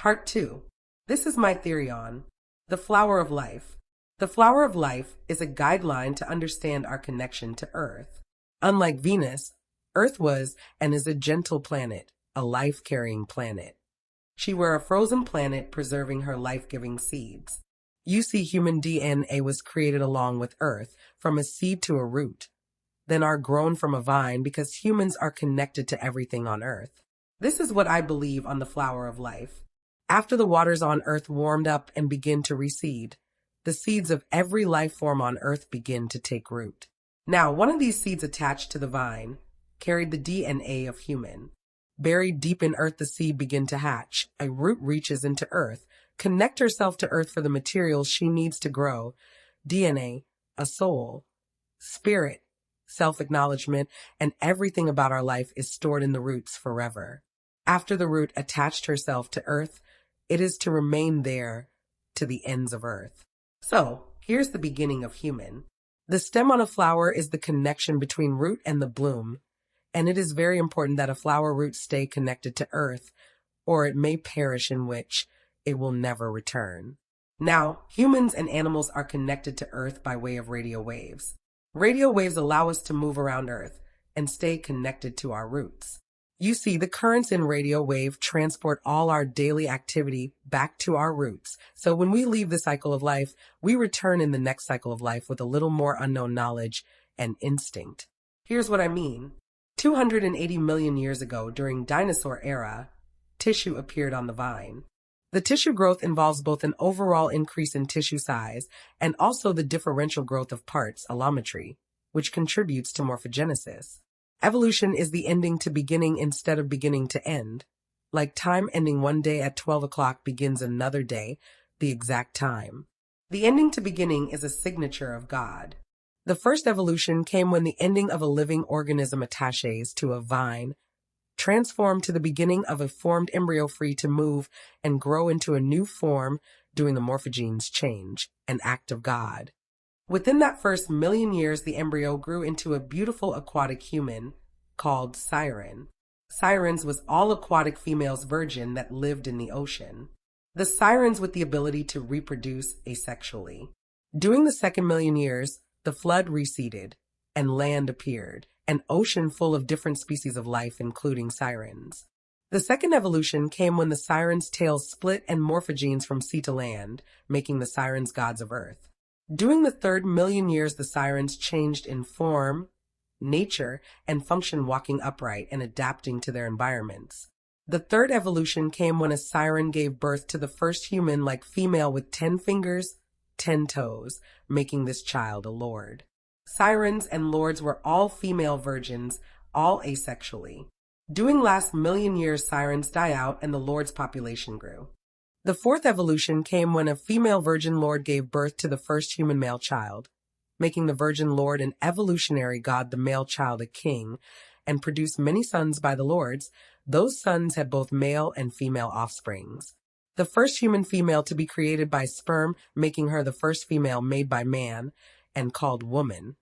Part 2. This is my theory on the flower of life. The flower of life is a guideline to understand our connection to Earth. Unlike Venus, Earth was and is a gentle planet, a life-carrying planet. She were a frozen planet preserving her life-giving seeds. You see, human DNA was created along with Earth, from a seed to a root, then are grown from a vine because humans are connected to everything on Earth. This is what I believe on the flower of life. After the waters on Earth warmed up and begin to recede, the seeds of every life form on Earth begin to take root. Now, one of these seeds attached to the vine carried the DNA of human. Buried deep in Earth, the seed begin to hatch. A root reaches into Earth, connect herself to Earth for the materials she needs to grow. DNA, a soul, spirit, self-acknowledgement, and everything about our life is stored in the roots forever. After the root attached herself to Earth, it is to remain there to the ends of Earth. So, here's the beginning of human. The stem on a flower is the connection between root and the bloom, and it is very important that a flower root stay connected to Earth, or it may perish, in which it will never return. Now, humans and animals are connected to Earth by way of radio waves. Radio waves allow us to move around Earth and stay connected to our roots. You see, the currents in radio wave transport all our daily activity back to our roots. So when we leave the cycle of life, we return in the next cycle of life with a little more unknown knowledge and instinct. Here's what I mean. 280 million years ago, during dinosaur era, tissue appeared on the vine. The tissue growth involves both an overall increase in tissue size and also the differential growth of parts, allometry, which contributes to morphogenesis. Evolution is the ending to beginning instead of beginning to end. Like time ending one day at 12 o'clock begins another day, the exact time. The ending to beginning is a signature of God. The first evolution came when the ending of a living organism attaches to a vine transformed to the beginning of a formed embryo free to move and grow into a new form, doing the morphogenes change, an act of God. Within that first million years, the embryo grew into a beautiful aquatic human called Siren. Sirens was all aquatic females virgin that lived in the ocean. The sirens with the ability to reproduce asexually. During the second million years, the flood receded and land appeared, an ocean full of different species of life, including sirens. The second evolution came when the sirens' tails split and morphogenes from sea to land, making the sirens gods of Earth. During the third million years, the sirens changed in form, nature, and function, walking upright and adapting to their environments. The third evolution came when a siren gave birth to the first human-like female with 10 fingers, 10 toes, making this child a lord. Sirens and lords were all female virgins, all asexually. During last million years, sirens die out and the lord's population grew. The fourth evolution came when a female virgin lord gave birth to the first human male child, making the virgin lord an evolutionary god, the male child a king, and produced many sons by the lords. Those sons had both male and female offsprings. The first human female to be created by sperm, making her the first female made by man, and called woman.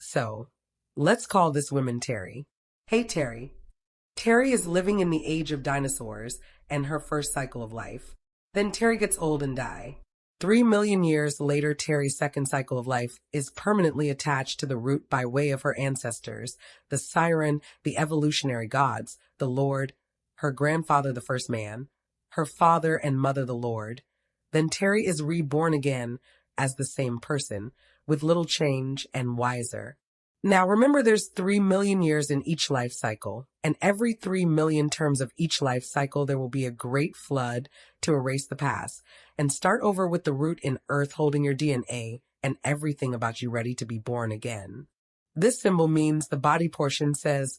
So, let's call this woman Terry. Hey Terry. Terry is living in the age of dinosaurs and her first cycle of life. Then Terry gets old and die. 3 million years later, Terry's second cycle of life is permanently attached to the root by way of her ancestors, the siren, the evolutionary gods, the Lord, her grandfather the first man, her father and mother the Lord. Then Terry is reborn again as the same person, with little change and wiser. Now remember, there's 3 million years in each life cycle, and every 3 million terms of each life cycle there will be a great flood to erase the past and start over with the root in Earth holding your DNA and everything about you ready to be born again. This symbol means the body portion says,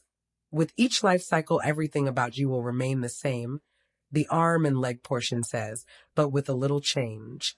with each life cycle everything about you will remain the same. The arm and leg portion says, but with a little change.